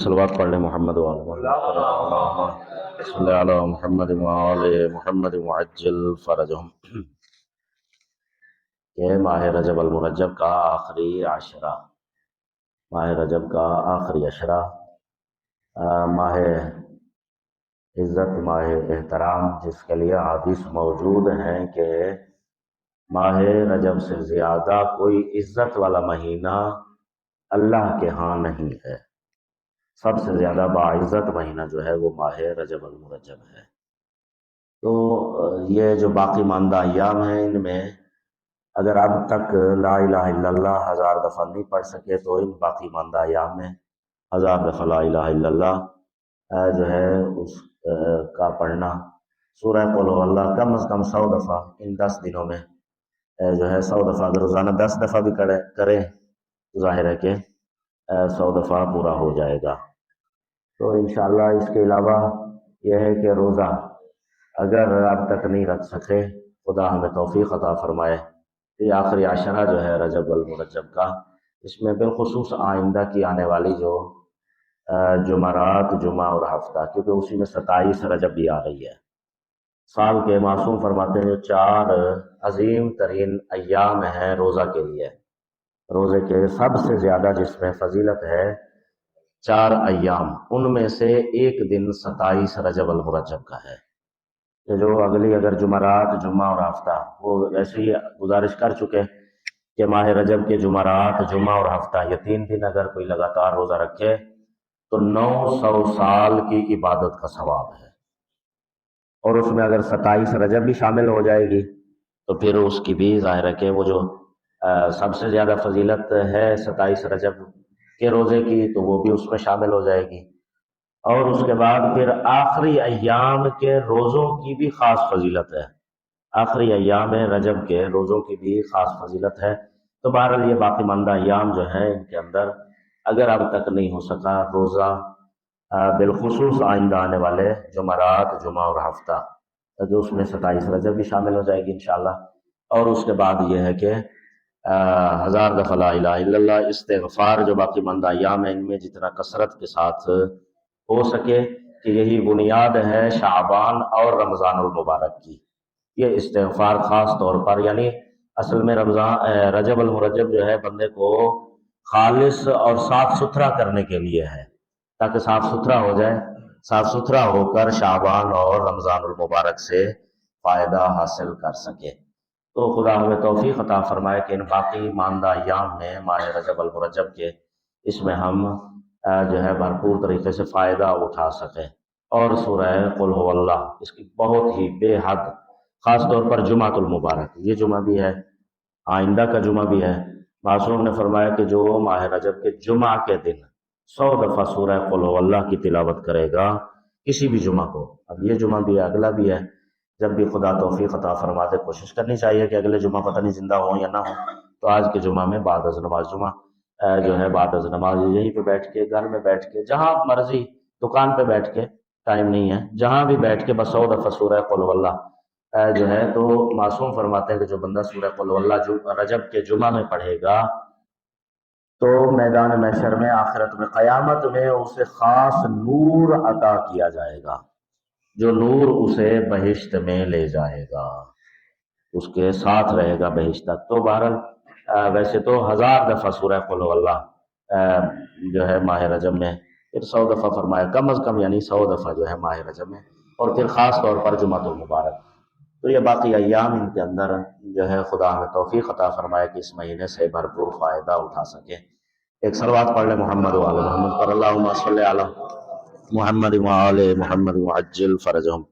صلوات پڑھ لیں محمد وآل محمد صلی علی محمد وآل محمد وعجل فرجہم۔ یہ ماہ رجب المرجب کا آخری عشرہ، ماہ رجب کا آخری عشرہ، ماہ عزت، ماہ احترام، جس کے لیے حدیث موجود ہیں کہ ماہ رجب سے زیادہ کوئی عزت والا مہینہ اللہ کے ہاں نہیں ہے۔ سب سے زیادہ باعزت مہینہ جو ہے وہ ماہ رجب المرجب ہے۔ تو یہ جو باقی ماندہ ایام ہیں، ان میں اگر اب تک لا الہ الا اللہ 1000 دفعہ نہیں پڑھ سکے تو ان باقی ماندہ ایام میں 1000 دفعہ لا الہ الا اللہ جو ہے اس کا پڑھنا، سورہ قل هو اللہ کم از کم 100 دفعہ ان 10 دنوں میں جو ہے 100 دفعہ، اگر روزانہ 10 دفعہ بھی کریں تو ظاہر ہے کہ 100 دفعہ پورا ہو جائے گا۔ تو انشاءاللہ اس کے علاوہ یہ ہے کہ روزہ اگر اب تک نہیں رکھ سکے، خدا ہمیں توفیق عطا فرمائے۔ یہ آخری عشرہ جو ہے رجب المرجب کا، اس میں بالخصوص آئندہ کی آنے والی جو جمعرات، جمعہ اور ہفتہ، کیونکہ اسی میں 27 رجب بھی آ رہی ہے۔ سال کے معصوم فرماتے ہیں جو 4 عظیم ترین ایام ہیں روزہ کے لیے، روزے کے سب سے زیادہ جس میں فضیلت ہے 4 ایام، ان میں سے ایک دن 27 رجب المرجب کا ہے۔ کہ جو اگلی اگر جمعرات، جمعہ اور ہفتہ، وہ ایسے ہی گزارش کر چکے کہ ماہ رجب کے جمعرات، جمعہ اور ہفتہ، یہ 3 دن اگر کوئی لگاتار روزہ رکھے تو 900 سال کی عبادت کا ثواب ہے، اور اس میں اگر 27 رجب بھی شامل ہو جائے گی تو پھر اس کی بھی ظاہر ہے کہ وہ جو سب سے زیادہ فضیلت ہے 27 رجب کے روزے کی، تو وہ بھی اس میں شامل ہو جائے گی۔ اور اس کے بعد پھر آخری ایام کے روزوں کی بھی خاص فضیلت ہے، آخری ایام رجب کے روزوں کی بھی خاص فضیلت ہے۔ تو بہرحال یہ باقی ماندہ ایام جو ہیں ان کے اندر اگر اب تک نہیں ہو سکا روزہ، بالخصوص آئندہ آنے والے جمعرات، جمعہ اور ہفتہ، جو اس میں 27 رجب بھی شامل ہو جائے گی انشاءاللہ۔ اور اس کے بعد یہ ہے کہ 1000 دفعہ لا الہ الا اللہ، استغفار، جو باقی ماندہ ایام ہیں ان میں جتنا کثرت کے ساتھ ہو سکے، کہ یہی بنیاد ہے شعبان اور رمضان المبارک کی، یہ استغفار خاص طور پر، یعنی اصل میں رجب المرجب جو ہے بندے کو خالص اور صاف ستھرا کرنے کے لیے ہے، تاکہ صاف ستھرا ہو جائے، صاف ستھرا ہو کر شعبان اور رمضان المبارک سے فائدہ حاصل کر سکے۔ تو خدا ہمیں توفیق عطا فرمائے کہ ان باقی ماندہ ایام میں ماہ رجب المرجب کے، اس میں ہم جو ہے بھرپور طریقے سے فائدہ اٹھا سکیں، اور سورہ قل هو اللہ اس کی بہت ہی بے حد، خاص طور پر جمعۃ المبارک، یہ جمعہ بھی ہے، آئندہ کا جمعہ بھی ہے۔ معصوم نے فرمایا کہ جو ماہ رجب کے جمعہ کے دن 100 دفعہ سورہ قل هو اللہ کی تلاوت کرے گا کسی بھی جمعہ کو، اب یہ جمعہ بھی ہے، اگلا بھی ہے، جب بھی خدا توفیق عطا فرما دے، کوشش کرنی چاہیے کہ اگلے جمعہ پتہ نہیں زندہ ہوں یا نہ ہوں، تو آج کے جمعہ میں بعد از نماز جمعہ جو ہے، بعد از نماز یہیں پہ بیٹھ کے، گھر میں بیٹھ کے، جہاں مرضی، دکان پہ بیٹھ کے، ٹائم نہیں ہے، جہاں بھی بیٹھ کے بس 100 دفعہ سورہ قل هو اللہ جو ہے، تو معصوم فرماتے ہیں کہ جو بندہ سورہ قل هو اللہ رجب کے جمعہ میں پڑھے گا تو میدان محشر میں، آخرت میں، قیامت میں اسے خاص نور عطا کیا جائے گا، جو نور اسے بہشت میں لے جائے گا، اس کے ساتھ رہے گا بہشت تک۔ تو بہرحال ویسے تو 1000 دفعہ سورہ قل هو اللہ جو ہے ماہ رجب میں، پھر 100 دفعہ فرمایا کم از کم، یعنی 100 دفعہ جو ہے ماہ رجب میں، اور پھر خاص طور پر جمعۃ المبارک۔ تو یہ باقی ایام ان کے اندر جو ہے خدا ہمیں توفیق عطا فرمائے کہ اس مہینے سے بھرپور فائدہ اٹھا سکے۔ ایک صلوات پڑھ لیں محمد وآل محمد پر، اللہم صلی علی محمد وآل محمد وعجل فرجہم۔